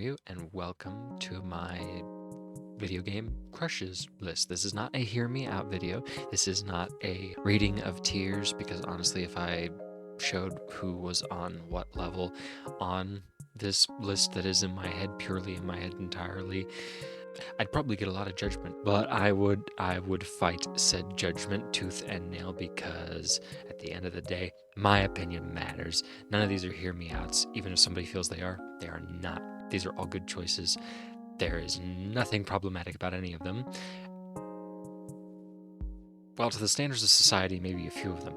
you, and welcome to my video game crushes list. This is not a hear me out video. This is not a reading of tears, because honestly, if I showed who was on what level on this list that is in my head, purely in my head entirely, I'd probably get a lot of judgment, but I would fight said judgment tooth and nail, because at the end of the day, my opinion matters. None of these are hear me outs. Even if somebody feels they are not. These are all good choices. There is nothing problematic about any of them. Well, to the standards of society, maybe a few of them.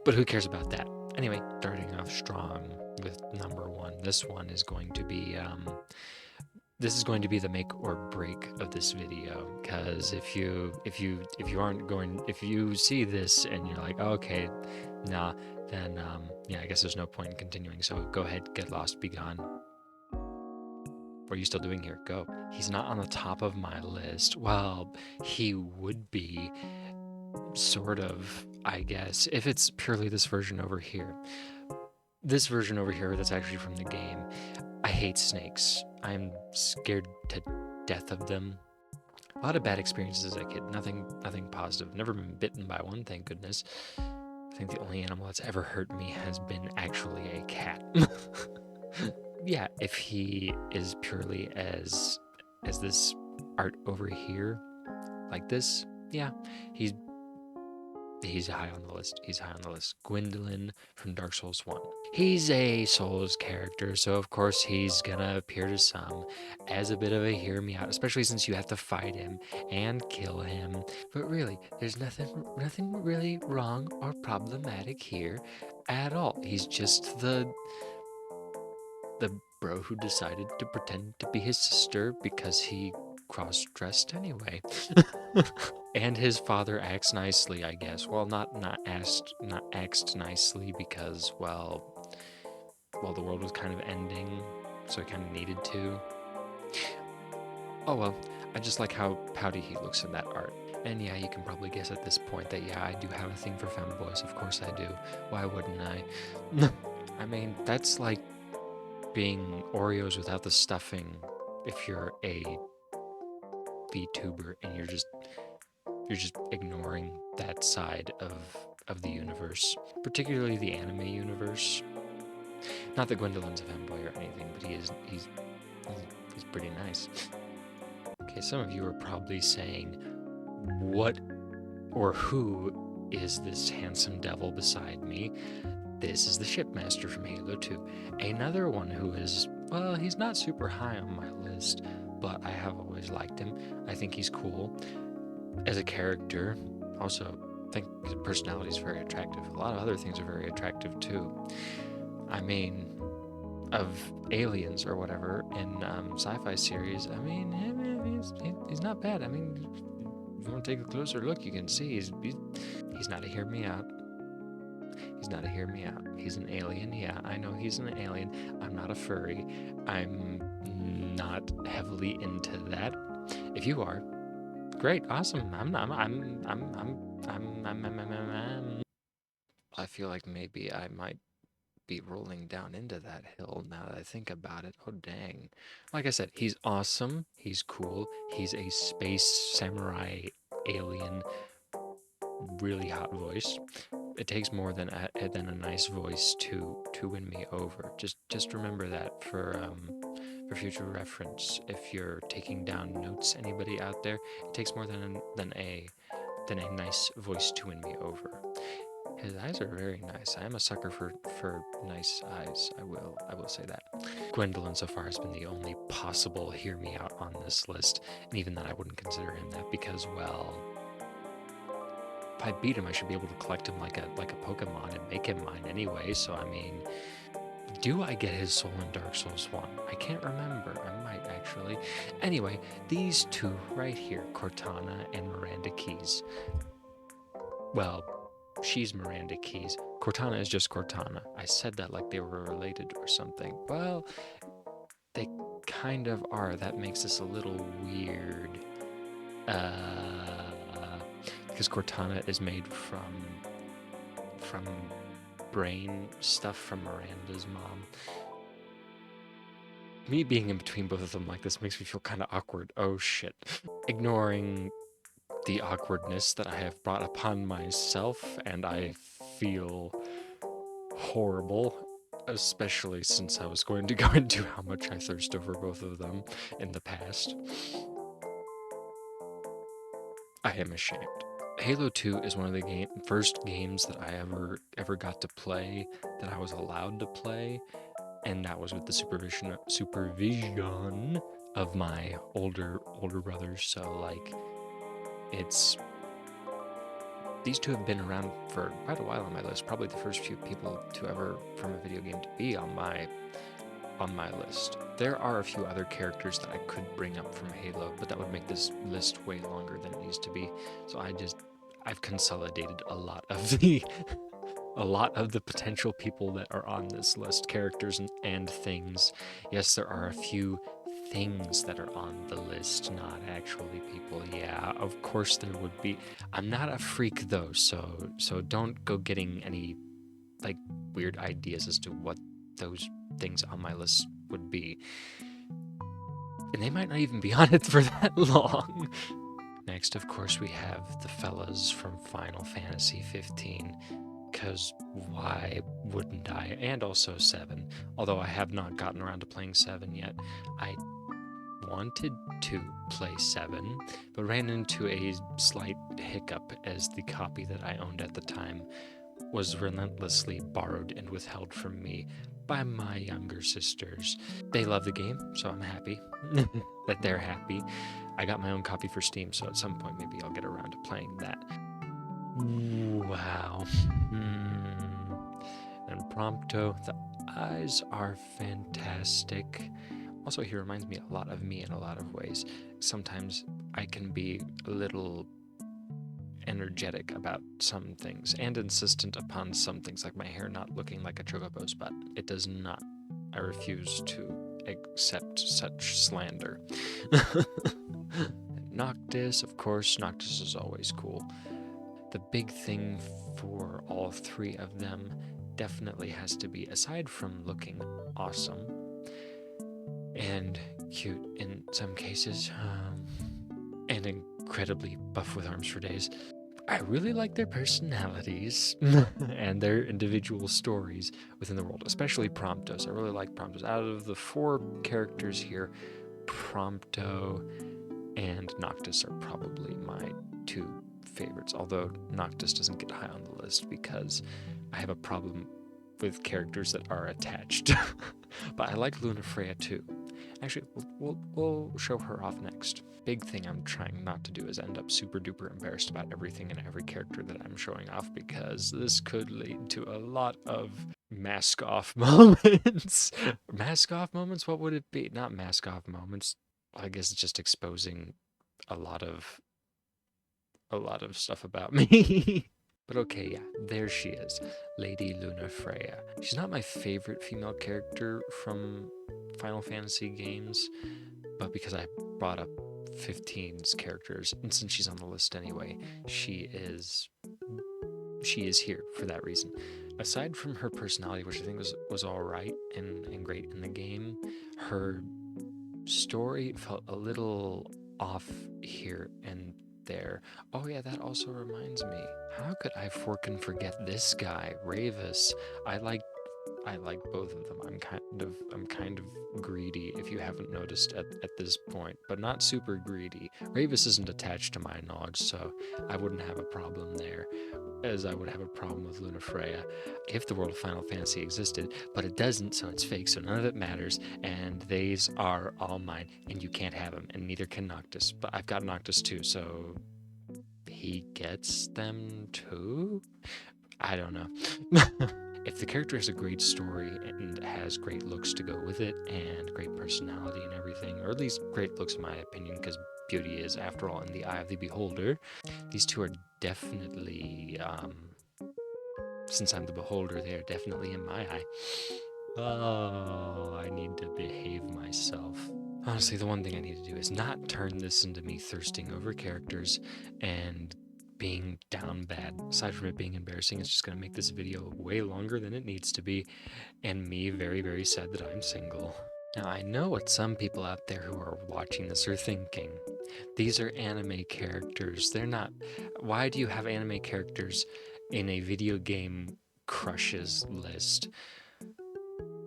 But who cares about that? Anyway, starting off strong with number one. This one is going to be the make or break of this video, because if you see this and you're like, oh, okay, nah, then yeah, I guess there's no point in continuing. So go ahead, get lost, be gone. What are you still doing here? Go. He's not on the top of my list. Well, he would be, sort of, I guess, if it's purely this version over here. This version over here that's actually from the game. I hate snakes. I'm scared to death of them. A lot of bad experiences as a kid. Nothing positive. Never been bitten by one, thank goodness. I think the only animal that's ever hurt me has been actually a cat. Yeah, if he is purely as this art over here, like this, yeah, he's high on the list. He's high on the list. Gwendolyn from Dark Souls 1. He's a Souls character, so of course he's gonna appear to some as a bit of a hear me out, especially since you have to fight him and kill him. But really, there's nothing really wrong or problematic here at all. He's just the bro who decided to pretend to be his sister because he cross-dressed anyway. And his father acts nicely, I guess. Well, not acts nicely, because well, the world was kind of ending, so he kind of needed to. Oh well, I just like how pouty he looks in that art. And yeah, you can probably guess at this point that yeah, I do have a thing for femboys. Of course I do. Why wouldn't I? I mean, that's like being Oreos without the stuffing if you're a VTuber and you're just ignoring that side of the universe, particularly the anime universe. Not that Gwendolyn's a fanboy or anything, but he's pretty nice. Okay, some of you are probably saying, what or who is this handsome devil beside me? This is the Shipmaster from Halo 2. Another one who is, well, he's not super high on my list, but I have always liked him. I think he's cool as a character. Also, I think his personality is very attractive. A lot of other things are very attractive too. I mean, of aliens or whatever in sci-fi series, I mean, he's not bad. I mean, if you want to take a closer look, you can see he's not a hear me out. He's not a hear me out. He's an alien. Yeah, I know he's an alien. I'm not a furry. I'm not heavily into that. If you are, great, awesome. I feel like maybe I might be rolling down into that hill now that I think about it. Oh dang. Like I said, he's awesome. He's cool. He's a space samurai alien. Really hot voice. It takes more than a nice voice to win me over. Just remember that for future reference. If you're taking down notes, anybody out there, it takes more than a nice voice to win me over. His eyes are very nice. I am a sucker for nice eyes. I will say that. Gwendolyn so far has been the only possible hear me out on this list, and even that I wouldn't consider him that, because well, if I beat him, I should be able to collect him like a Pokemon and make him mine anyway. So I mean, do I get his soul in Dark Souls 1? I can't remember. I might actually. Anyway, these two right here, Cortana and Miranda Keys. Well, she's Miranda Keys. Cortana is just Cortana. I said that like they were related or something. Well, they kind of are. That makes this a little weird. Because Cortana is made from brain stuff from Miranda's mom. me being in between both of them like this makes me feel kind of awkward. Oh shit. Ignoring the awkwardness that I have brought upon myself, and I feel horrible, especially since I was going to go into how much I thirst over both of them in the past. I am ashamed. Halo 2 is one of the first games that I ever got to play, that I was allowed to play, and that was with the supervision of my older brothers. So like, it's these two have been around for quite a while on my list. Probably the first few people to ever from a video game to be on my list. There are a few other characters that I could bring up from Halo, but that would make this list way longer than it needs to be. So I've consolidated a lot of the potential people that are on this list, characters and things. Yes, there are a few things that are on the list, not actually people. Yeah, of course there would be. I'm not a freak though, so don't go getting any like weird ideas as to what those things on my list would be. And they might not even be on it for that long. Next, of course, we have the fellas from Final Fantasy 15. Because why wouldn't I? And also 7. Although I have not gotten around to playing 7 yet. I wanted to play 7, but ran into a slight hiccup as the copy that I owned at the time was relentlessly borrowed and withheld from me by my younger sisters. They love the game, so I'm happy that they're happy. I got my own copy for Steam, so at some point maybe I'll get around to playing that. Wow. And Prompto, the eyes are fantastic. Also, he reminds me a lot of me in a lot of ways. Sometimes I can be a little energetic about some things and insistent upon some things, like my hair not looking like a chocobo's butt. It does not. I refuse to accept such slander. Noctis, of course, Noctis is always cool. The big thing for all three of them definitely has to be, aside from looking awesome and cute in some cases, and incredibly buff with arms for days, I really like their personalities and their individual stories within the world, especially Promptos. I really like Promptos. Out of the 4 characters here, Prompto and Noctis are probably my 2 favorites, although Noctis doesn't get high on the list because I have a problem with characters that are attached. But I like Lunafreya too. Actually, we'll show her off next. Big thing I'm trying not to do is end up super duper embarrassed about everything and every character that I'm showing off, because this could lead to a lot of mask off moments. Mask off moments? What would it be? Not mask off moments. I guess it's just exposing a lot of stuff about me. But okay, yeah, there she is, Lady Lunafreya. She's not my favorite female character from Final Fantasy games, but because I brought up 15's characters, and since she's on the list anyway, she is here for that reason. Aside from her personality, which I think was all right and great in the game, her story felt a little off here and there. Oh yeah, that also reminds me. How could I forget this guy, Ravis? I like both of them. I'm kind of greedy, if you haven't noticed at this point, but not super greedy. Ravis isn't attached to my knowledge, so I wouldn't have a problem there, as I would have a problem with Lunafreya if the world of Final Fantasy existed, but it doesn't, so it's fake, so none of it matters, and these are all mine, and you can't have them, and neither can Noctis. But I've got Noctis too, so he gets them too? I don't know. If the character has a great story and has great looks to go with it, and great personality and everything, or at least great looks in my opinion, because beauty is, after all, in the eye of the beholder, these two are definitely, since I'm the beholder, they are definitely in my eye. Oh, I need to behave myself. Honestly, the one thing I need to do is not turn this into me thirsting over characters and being down bad. Aside from it being embarrassing, it's just going to make this video way longer than it needs to be, and me very, very sad that I'm single. Now, I know what some people out there who are watching this are thinking. These are anime characters. They're not. Why do you have anime characters in a video game crushes list?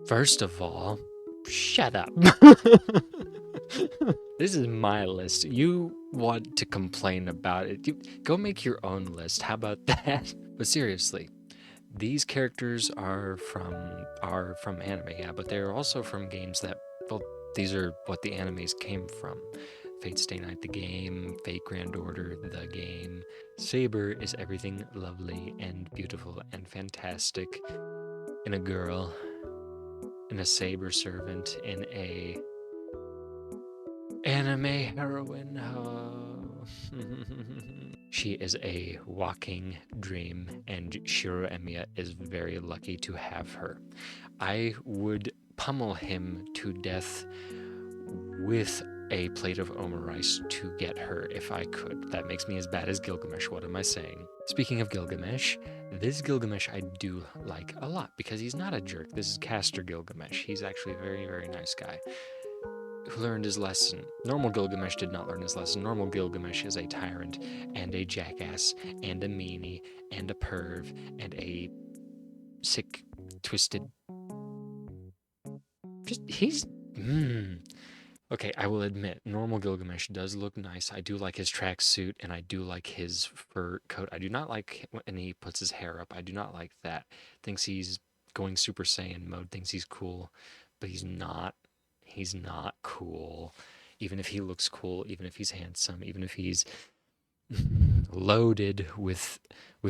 First of all, shut up. This is my list. You want to complain about it? Go make your own list. How about that? But seriously, these characters are from anime, yeah, but they're also from games that, well, these are what the animes came from. Fate Stay Night the game, Fate Grand Order the game. Saber is everything lovely and beautiful and fantastic in a girl, in a saber servant, in a anime heroine. Oh. She is a walking dream, and Shiro Emiya is very lucky to have her. I would pummel him to death with a plate of Oma rice to get her if I could. That makes me as bad as Gilgamesh. What am I saying? Speaking of Gilgamesh, this Gilgamesh I do like a lot because he's not a jerk. This is Caster Gilgamesh. He's actually a very, very nice guy who learned his lesson. Normal Gilgamesh did not learn his lesson. Normal Gilgamesh is a tyrant and a jackass and a meanie and a perv and a sick, twisted. He's. Okay, I will admit, normal Gilgamesh does look nice. I do like his tracksuit and I do like his fur coat. I do not like when he puts his hair up. I do not like that. Thinks he's going Super Saiyan mode, thinks he's cool, but he's not. He's not cool. Even if he looks cool, even if he's handsome, even if he's loaded with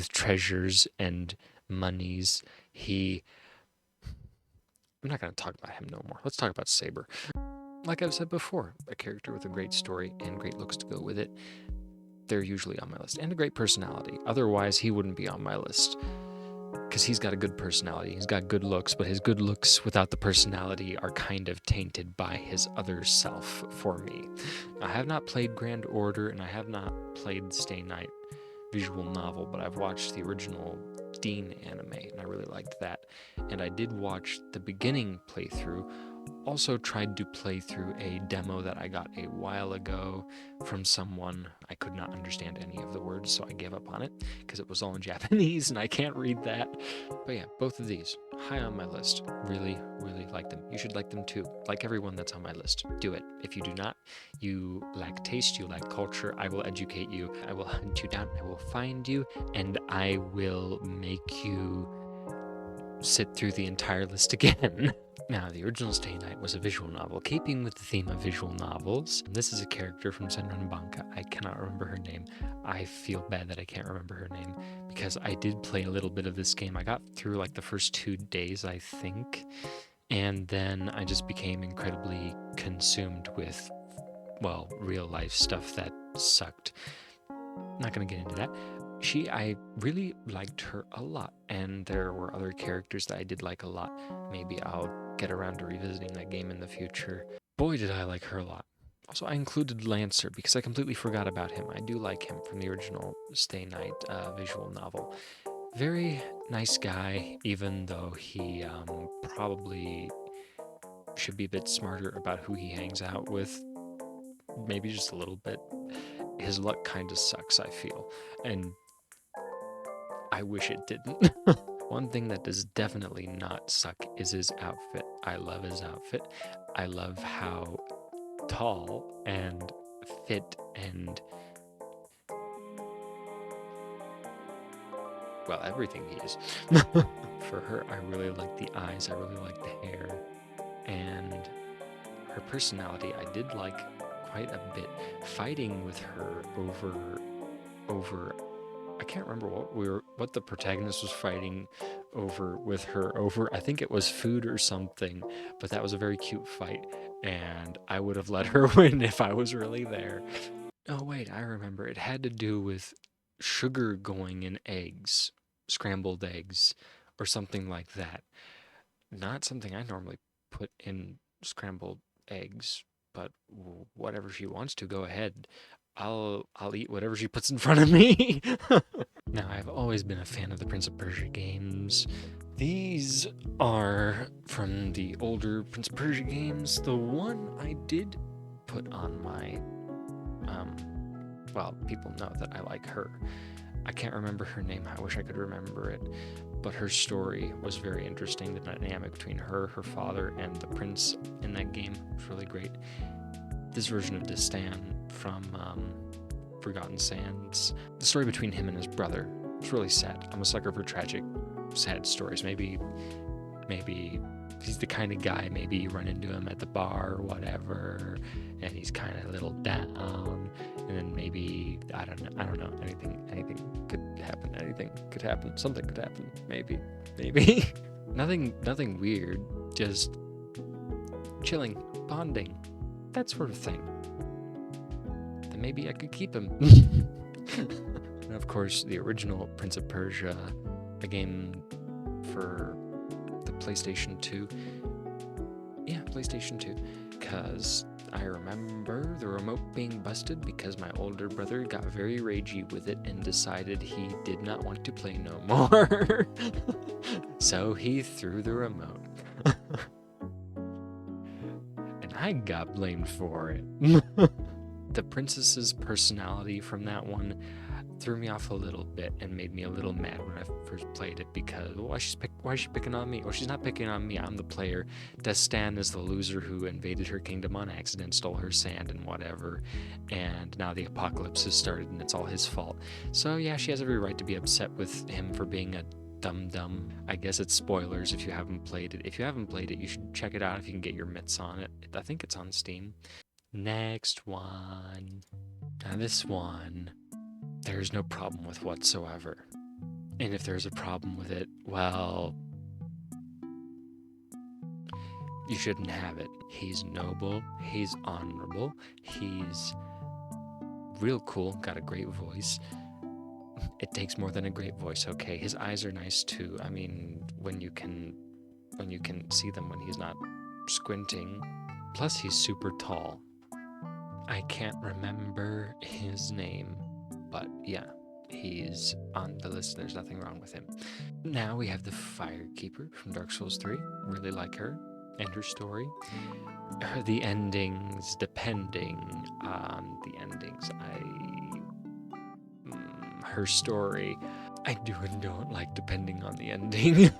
treasures and monies, he. I'm not going to talk about him no more. Let's talk about Saber. Like I've said before, a character with a great story and great looks to go with it, they're usually on my list. And a great personality. Otherwise, he wouldn't be on my list. Because he's got a good personality. He's got good looks, but his good looks without the personality are kind of tainted by his other self for me. I have not played Grand Order, and I have not played Stay Night visual novel, but I've watched the original Dean anime, and I really liked that. And I did watch the beginning playthrough. Also tried to play through a demo that I got a while ago from someone. I could not understand any of the words, so I gave up on it because it was all in Japanese and I can't read that. But yeah, both of these, high on my list. Really, really like them. You should like them too. Like everyone that's on my list. Do it. If you do not, you lack taste, you lack culture. I will educate you. I will hunt you down. I will find you, and I will make you sit through the entire list again. Now, the original Stay Night was a visual novel, keeping with the theme of visual novels. This is a character from Senran Banka. I cannot remember her name. I feel bad that I can't remember her name because I did play a little bit of this game. I got through like the first 2 days, I think, and then I just became incredibly consumed with, well, real life stuff that sucked. Not gonna get into that. I really liked her a lot, and there were other characters that I did like a lot. Maybe I'll get around to revisiting that game in the future. Boy, did I like her a lot. Also, I included Lancer because I completely forgot about him. I do like him from the original Stay Night visual novel. Very nice guy, even though he probably should be a bit smarter about who he hangs out with. Maybe just a little bit. His luck kind of sucks, I feel. And I wish it didn't. One thing that does definitely not suck is his outfit. I love his outfit. I love how tall and fit and, well, everything he is. For her, I really like the eyes, I really like the hair, and her personality I did like quite a bit. Fighting with her over I can't remember what the protagonist was fighting over with her over. I think it was food or something, but that was a very cute fight, and I would have let her win if I was really there. Oh wait, I remember. It had to do with sugar going in eggs, scrambled eggs, or something like that. Not something I normally put in scrambled eggs, but whatever she wants to, go ahead. I'll eat whatever she puts in front of me. Now, I've always been a fan of the Prince of Persia games, These are from the older Prince of Persia games. The one I did put on my, well, people know that I like her. I can't remember her name. I wish I could remember it. But her story was very interesting. The dynamic between her, her father, and the prince in that game was really great. This version of Destan from Forgotten Sands, the story between him and his brother, it's really sad. I'm a sucker for tragic, sad stories. Maybe he's the kind of guy, maybe you run into him at the bar or whatever, and he's kind of a little down, and then maybe, I don't know, anything could happen, something could happen, maybe. Nothing weird, just chilling, bonding, that sort of thing. Then maybe I could keep him. And of course, the original Prince of Persia, a game for the PlayStation 2. Yeah, PlayStation 2. Because I remember the remote being busted because my older brother got very ragey with it and decided he did not want to play no more. So he threw the remote. And I got blamed for it. The princess's personality from that one threw me off a little bit and made me a little mad when I first played it because, well, why is she picking on me? Well, she's not picking on me, I'm the player. Destan is the loser who invaded her kingdom on accident, stole her sand and whatever, and now the apocalypse has started and it's all his fault. So yeah, she has every right to be upset with him for being a dum-dum. I guess it's spoilers if you haven't played it. If you haven't played it, you should check it out if you can get your mitts on it. I think it's on Steam. Next one. Now this one, there's no problem with whatsoever. And if there's a problem with it, well, you shouldn't have it. He's noble, he's honorable, he's real cool, got a great voice. It takes more than a great voice, okay? His eyes are nice too. I mean, when you can see them when he's not squinting. Plus, he's super tall. I can't remember his name, but yeah, he's on the list. There's nothing wrong with him. Now we have the Firekeeper from Dark Souls 3. Really like her and her story. The endings, depending on the endings, her story, I do and don't like depending on the ending.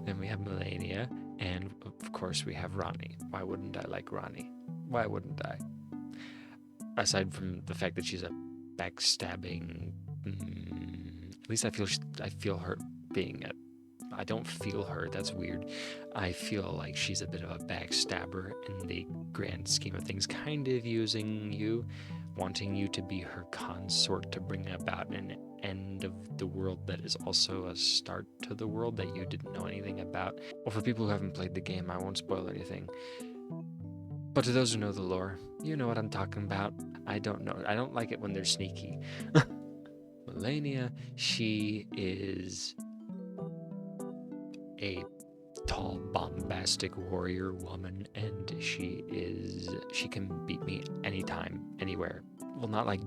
Then we have Melania, and of course we have Ranni. Why wouldn't I like Ranni? Why wouldn't I? Aside from the fact that she's a backstabbing, at least I feel her being a, I don't feel her, that's weird. I feel like she's a bit of a backstabber in the grand scheme of things, kind of using you, wanting you to be her consort to bring about an end of the world that is also a start to the world that you didn't know anything about. Well, for people who haven't played the game, I won't spoil anything. But to those who know the lore, you know what I'm talking about. I don't know. I don't like it when they're sneaky. Melania, she is a tall, bombastic warrior woman, and she can beat me anytime, anywhere. Well, not like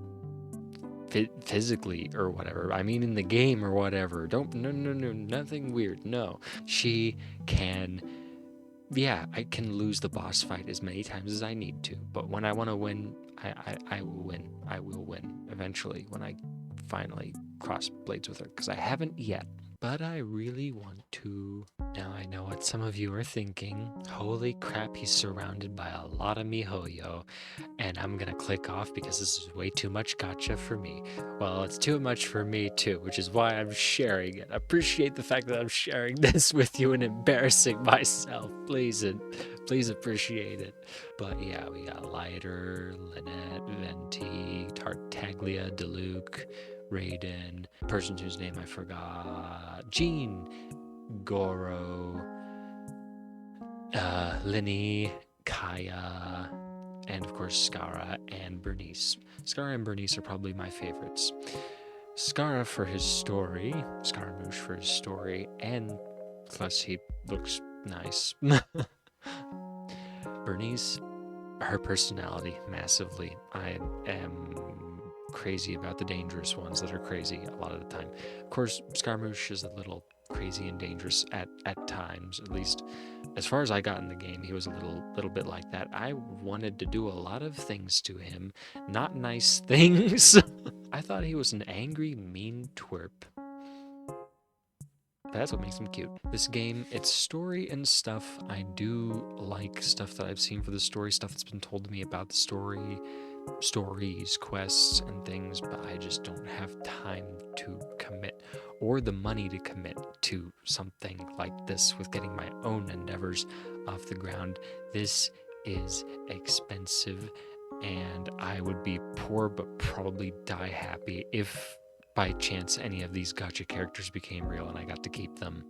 physically or whatever. I mean in the game or whatever. No, nothing weird. No. She can, yeah, I can lose the boss fight as many times as I need to, but when I want to win, I will win. I will win eventually when I finally cross blades with her, because I haven't yet, but I really want to. Now I know what some of you are thinking. Holy crap, he's surrounded by a lot of miHoYo, and I'm gonna click off because this is way too much gacha for me. Well, it's too much for me too, which is why I'm sharing it. Appreciate the fact that I'm sharing this with you and embarrassing myself. Please appreciate it. But yeah, we got Lighter, Lynette, Venti, Tartaglia, Diluc, Raiden, person whose name I forgot, Jean, Goro, Linny, Kaya, and of course Skara and Bernice. Skara and Bernice are probably my favorites. Skara for his story, Scaramouche for his story, and plus he looks nice. Bernice, her personality, massively. I am crazy about the dangerous ones that are crazy a lot of the time. Of course, Scaramouche is a little crazy and dangerous at times. At least, as far as I got in the game, he was a little bit like that. I wanted to do a lot of things to him, not nice things. I thought he was an angry, mean twerp. That's what makes him cute. This game, its story and stuff, I do like stuff that I've seen for the story, stuff that's been told to me about the story, stories, quests, and things, but I just don't have time to commit or the money to commit to something like this with getting my own endeavors off the ground. This is expensive, and I would be poor but probably die happy if by chance any of these gacha characters became real and I got to keep them.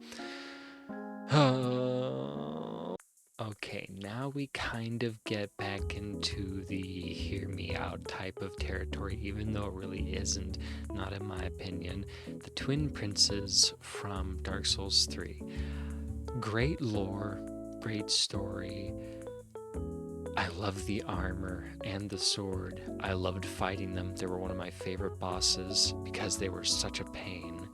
Okay, now we kind of get back into the hear me out type of territory, even though it really isn't, not in my opinion. The Twin Princes from Dark Souls 3. Great lore, great story. I love the armor and the sword. I loved fighting them. They were one of my favorite bosses because they were such a pain.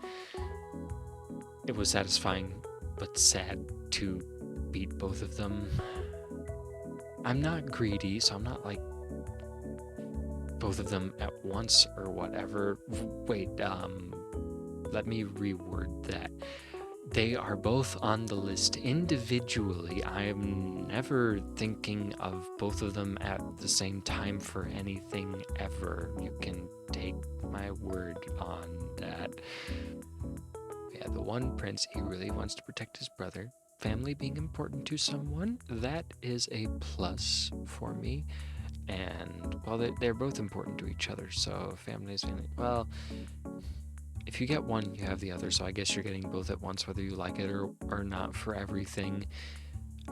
It was satisfying but sad to beat both of them. I'm not greedy, so I'm not like both of them at once or whatever. Wait, let me reword that. They are both on the list individually. I'm never thinking of both of them at the same time for anything ever. You can take my word on that. Yeah, the one prince, he really wants to protect his brother. Family being important to someone, that is a plus for me. And, well, they're both important to each other, so family is family. Well, if you get one, you have the other, so I guess you're getting both at once, whether you like it or not, for everything.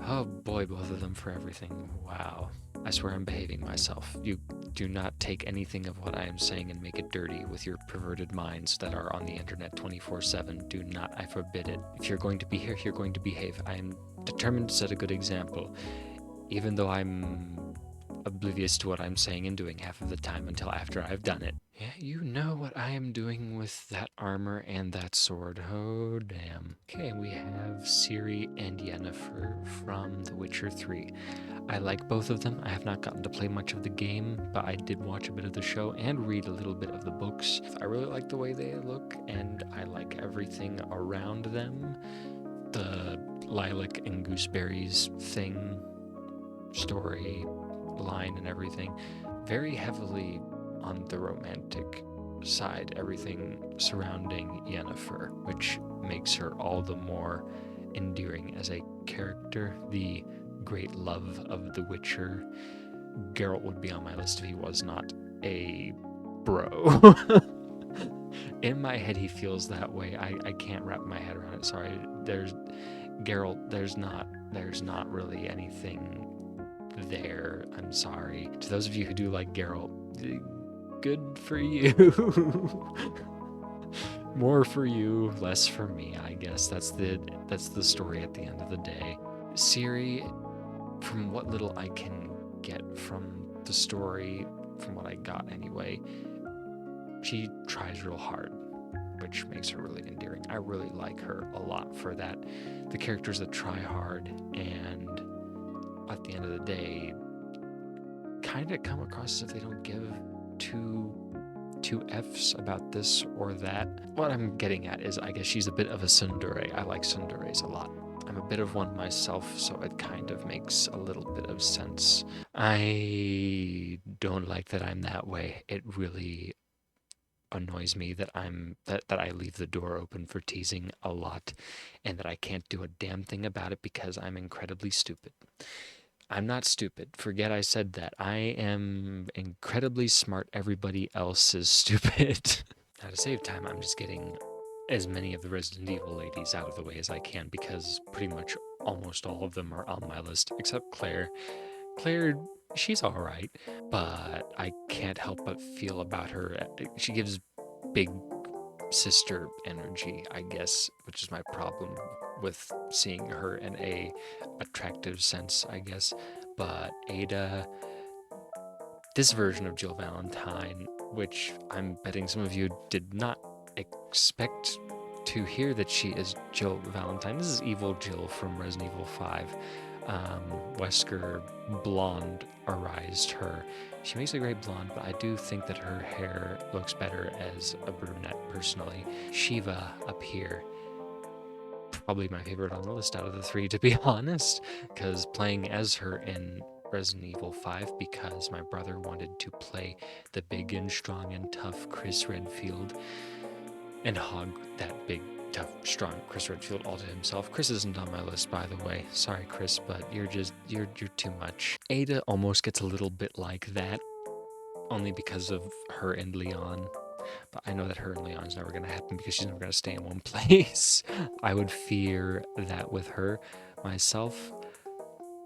Oh boy, both of them for everything. Wow. I swear I'm behaving myself. You do not take anything of what I am saying and make it dirty with your perverted minds that are on the internet 24/7. Do not, I forbid it. If you're going to be here, you're going to behave. I am determined to set a good example, even though I'm oblivious to what I'm saying and doing half of the time until after I've done it. Yeah, you know what I am doing with that armor and that sword. Oh, damn. Okay, we have Ciri and Yennefer from The Witcher 3. I like both of them. I have not gotten to play much of the game, but I did watch a bit of the show and read a little bit of the books. I really like the way they look, and I like everything around them. The lilac and gooseberries thing, story, line, and everything. Very heavily on the romantic side, everything surrounding Yennefer, which makes her all the more endearing as a character. The great love of The Witcher. Geralt would be on my list if he was not a bro. In my head, he feels that way. I can't wrap my head around it. Sorry. There's Geralt. There's not really anything there. I'm sorry. To those of you who do like Geralt, good for you. More for you, less for me, I guess. That's the story at the end of the day. Ciri, from what little I can get from the story, from what I got anyway, she tries real hard, which makes her really endearing. I really like her a lot for that. The characters that try hard and at the end of the day kind of come across as if they don't give two F's about this or that. What I'm getting at is I guess she's a bit of a tsundere. I like tsunderes a lot. I'm a bit of one myself, so it kind of makes a little bit of sense. I don't like that I'm that way. It really annoys me that I leave the door open for teasing a lot and that I can't do a damn thing about it because I'm incredibly stupid. I'm not stupid. Forget I said that. I am incredibly smart. Everybody else is stupid. Now, to save time, I'm just getting as many of the Resident Evil ladies out of the way as I can because pretty much almost all of them are on my list, except Claire. Claire, she's alright, but I can't help but feel about her. She gives big sister energy, I guess, which is my problem with seeing her in a attractive sense, I guess. But Ada, this version of Jill Valentine, which I'm betting some of you did not expect to hear that she is Jill Valentine. This is evil Jill from Resident Evil 5. Wesker blonde-arized her. She makes a great blonde, but I do think that her hair looks better as a brunette, personally. Shiva up here, probably my favorite on the list out of the three, to be honest, because playing as her in Resident Evil 5, because my brother wanted to play the big and strong and tough Chris Redfield and hog that big, tough, strong Chris Redfield all to himself. Chris isn't on my list, by the way. Sorry, Chris, but you're too much. Ada almost gets a little bit like that, only because of her and Leon. But I know that her and Leon's never going to happen because she's never going to stay in one place. I would fear that with her myself.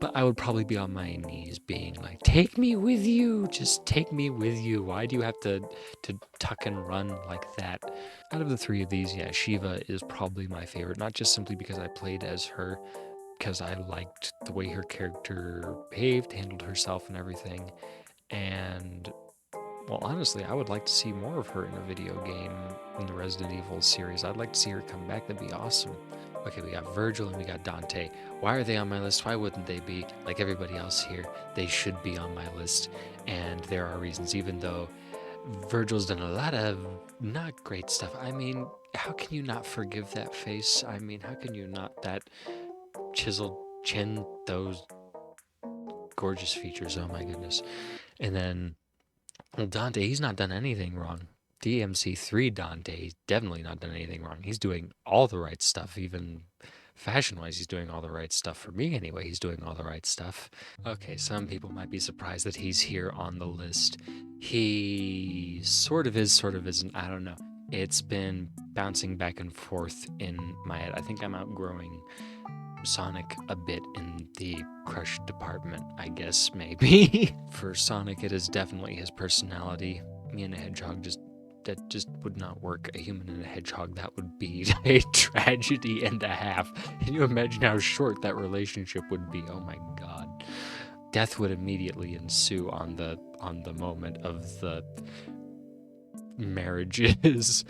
But I would probably be on my knees being like, take me with you, just take me with you. Why do you have to tuck and run like that? Out of the three of these, yeah, Shiva is probably my favorite, not just simply because I played as her, because I liked the way her character behaved, handled herself and everything. And, well, honestly, I would like to see more of her in a video game in the Resident Evil series. I'd like to see her come back. That'd be awesome. Okay, we got Virgil and we got Dante. Why are they on my list? Why wouldn't they be? Like everybody else here, they should be on my list. And there are reasons, even though Virgil's done a lot of not great stuff. I mean, how can you not forgive that face? I mean, how can you not? That chiseled chin, those gorgeous features, oh my goodness. And then, well, Dante, he's not done anything wrong. DMC3 Dante, he's definitely not done anything wrong. He's doing all the right stuff, even fashion-wise, he's doing all the right stuff. For me, anyway, he's doing all the right stuff. Okay, some people might be surprised that he's here on the list. He sort of is, sort of isn't. I don't know. It's been bouncing back and forth in my head. I think I'm outgrowing Sonic a bit in the crush department, I guess, maybe. For Sonic, it is definitely his personality. Me and a hedgehog that just would not work. A human and a hedgehog, that would be a tragedy and a half. Can you imagine how short that relationship would be? Oh my god. Death would immediately ensue on the moment of the marriage's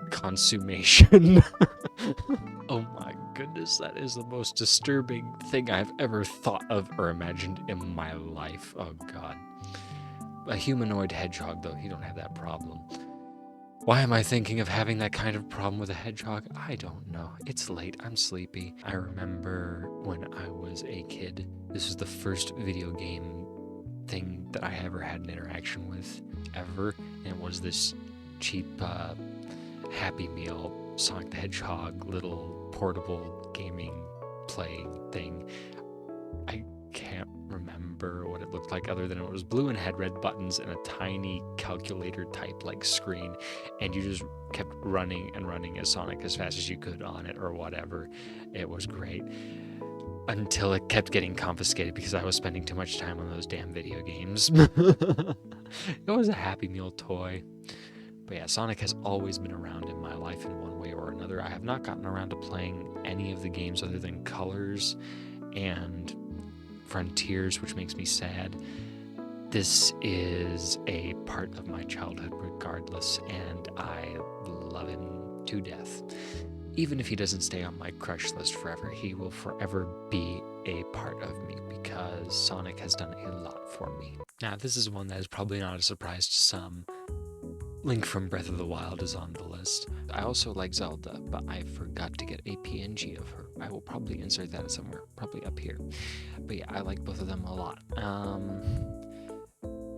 consummation. Oh my goodness, that is the most disturbing thing I've ever thought of or imagined in my life. Oh god. A humanoid hedgehog, though, he don't have that problem. Why am I thinking of having that kind of problem with a hedgehog? I don't know. It's late. I'm sleepy. I remember when I was a kid, this was the first video game thing that I ever had an interaction with, ever. And it was this cheap Happy Meal Sonic the Hedgehog little portable gaming playing thing. I can't remember what it looked like other than it was blue and had red buttons and a tiny calculator type like screen, and you just kept running and running as Sonic as fast as you could on it or whatever. It was great until it kept getting confiscated because I was spending too much time on those damn video games. It was a Happy Meal toy. But yeah, Sonic has always been around in my life in one way or another. I have not gotten around to playing any of the games other than Colors and Frontiers, which makes me sad. This is a part of my childhood regardless, and I love him to death. Even if he doesn't stay on my crush list forever, he will forever be a part of me because Sonic has done a lot for me. Now, this is one that is probably not a surprise to some. Link from Breath of the Wild is on the list. I also like Zelda, but I forgot to get a PNG of her. I will probably insert that somewhere, probably up here. But yeah, I like both of them a lot.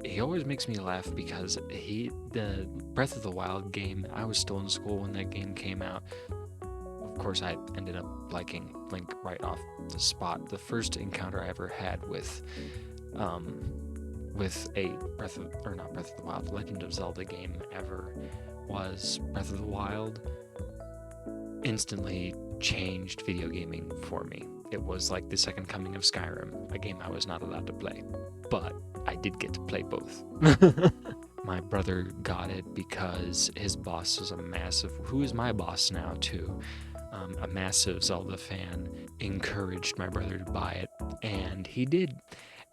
He always makes me laugh because the Breath of the Wild game, I was still in school when that game came out. Of course, I ended up liking Link right off the spot. The first encounter I ever had with a not Breath of the Wild, Legend of Zelda game ever was Breath of the Wild. Instantly changed video gaming for me. It was like the second coming of Skyrim, a game I was not allowed to play, but I did get to play both. My brother got it because his boss was who is my boss now too, a massive Zelda fan, encouraged my brother to buy it, and he did.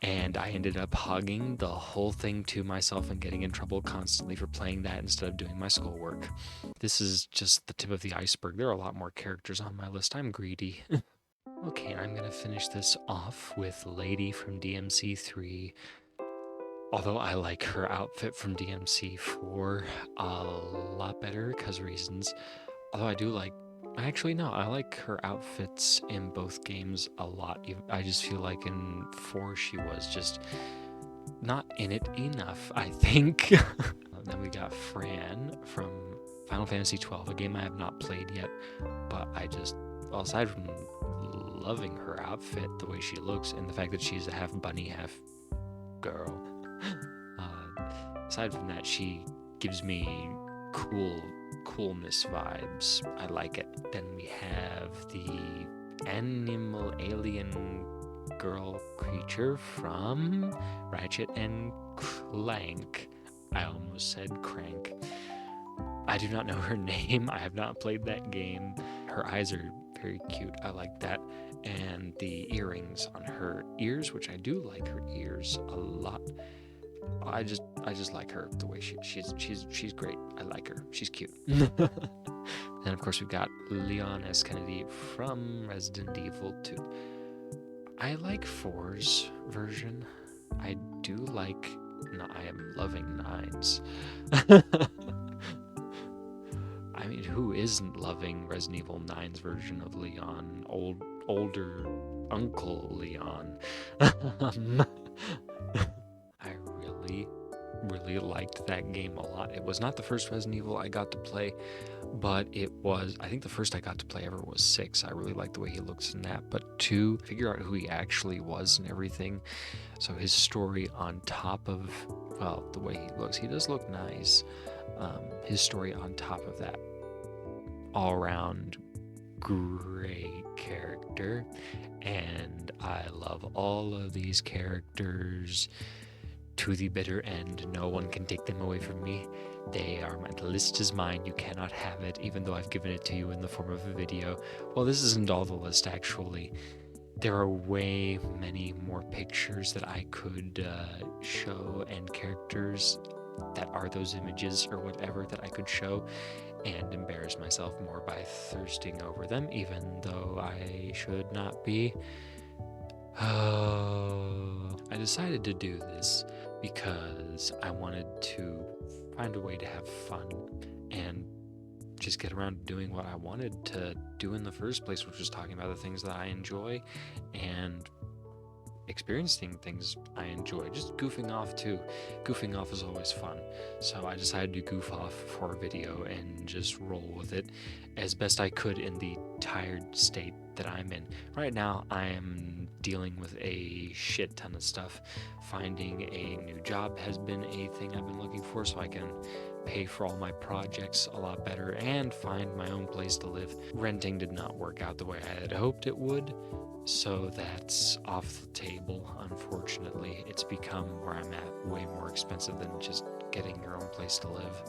and I ended up hugging the whole thing to myself and getting in trouble constantly for playing that instead of doing my schoolwork. This is just the tip of the iceberg. There are a lot more characters on my list. I'm greedy. Okay, I'm gonna finish this off with Lady from DMC3. Although I like her outfit from DMC4 a lot better because reasons. Although I do like, actually no, I like her outfits in both games a lot. I just feel like in 4 she was just not in it enough, I think. Then we got Fran from Final Fantasy XII, a game I have not played yet, but well, aside from loving her outfit, the way she looks, and the fact that she's a half bunny, half girl, aside from that, she gives me coolness vibes. I like it. Then we have the animal alien girl creature from Ratchet and Clank. I almost said Crank. I do not know her name. I have not played that game. Her eyes are very cute. I like that. And the earrings on her ears, which I do like her ears a lot. I just like her, the way she's great. I like her. She's cute. And of course we've got Leon S. Kennedy from Resident Evil 2. I like 4's version. I do like. No, I am loving 9's. I mean, who isn't loving Resident Evil 9's version of Leon? Older Uncle Leon. I really liked that game a lot. It was not the first Resident Evil I got to play, but I think the first I got to play ever was 6. I really liked the way he looks in that. But 2, figure out who he actually was and everything. So his story on top of, well, the way he looks, he does look nice. His story on top of that, all around great character. And I love all of these characters to the bitter end. No one can take them away from me. The list is mine. You cannot have it, even though I've given it to you in the form of a video. Well, this isn't all the list, actually. There are way many more pictures that I could show, and characters that are those images or whatever that I could show and embarrass myself more by thirsting over them, even though I should not be. I decided to do this because I wanted to find a way to have fun and just get around to doing what I wanted to do in the first place, which was talking about the things that I enjoy and experiencing things I enjoy. Just goofing off too. Goofing off is always fun. So I decided to goof off for a video and just roll with it as best I could in the tired state that I'm in. Right now I am dealing with a shit ton of stuff. Finding a new job has been a thing I've been looking for, so I can pay for all my projects a lot better and find my own place to live. Renting did not work out the way I had hoped it would, so that's off the table. Unfortunately, it's become where I'm at way more expensive than just getting your own place to live.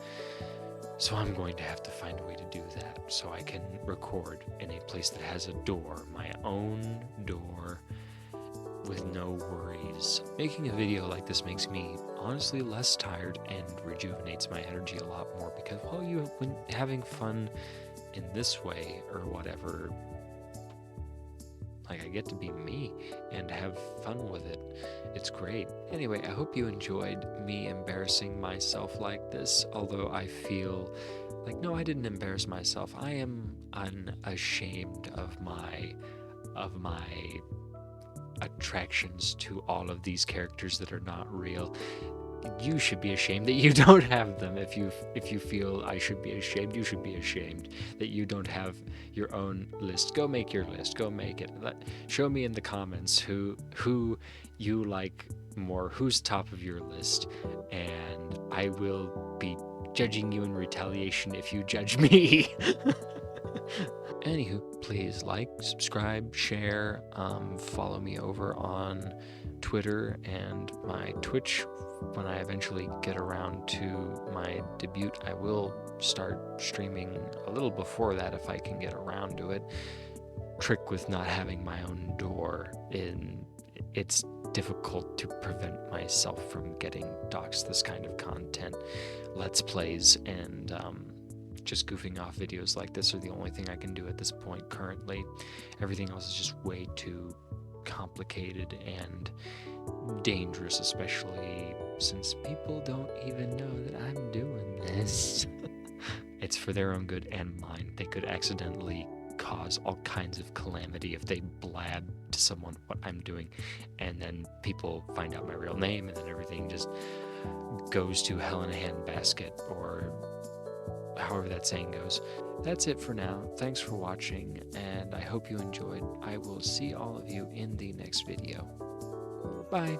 So I'm going to have to find a way to do that so I can record in a place that has a door, my own door, with no worries. Making a video like this makes me honestly less tired and rejuvenates my energy a lot more because, well, when having fun in this way or whatever, like, I get to be me and have fun with it. It's great. Anyway, I hope you enjoyed me embarrassing myself like this, although I feel like, no, I didn't embarrass myself. I am unashamed of my attractions to all of these characters that are not real. You should be ashamed that you don't have them. If you feel I should be ashamed, you should be ashamed that you don't have your own list. Go make your list. Go make it. Show me in the comments who you like more, who's top of your list, and I will be judging you in retaliation if you judge me. Anywho, please like, subscribe, share, follow me over on Twitter and my Twitch. When I eventually get around to my debut, I will start streaming a little before that if I can get around to it. Trick with not having my own door, it's difficult to prevent myself from getting doxxed. This kind of content, let's plays, and just goofing off videos like this are the only thing I can do at this point currently. Everything else is just way too complicated and dangerous, especially since people don't even know that I'm doing this. It's for their own good and mine. They could accidentally cause all kinds of calamity if they blab to someone what I'm doing, and then people find out my real name, and then everything just goes to hell in a handbasket, or however that saying goes. That's it for now. Thanks for watching, and I hope you enjoyed. I will see all of you in the next video. Bye.